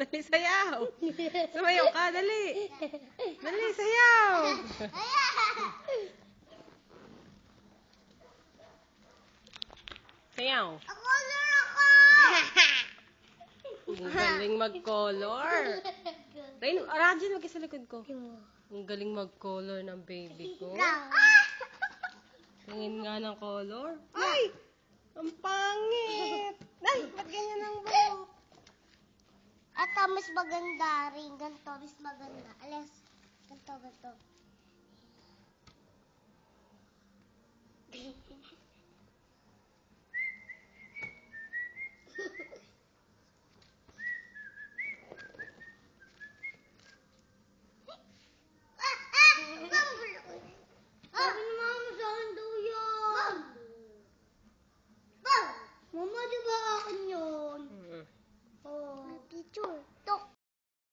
Dali, sayaw. Sumayaw ka, dali. Dali, sayaw. Sayaw. Color ako! Ang galing mag-color. Rain, Arajin, wag sa likod ko. Ang galing mag-color ng baby ko. Tingin nga ng color. Ay! Ang pangit! Ay, ba't ganyan ang buhok? Ito, mas maganda rin. Ganito, mas maganda. Alas, ganito.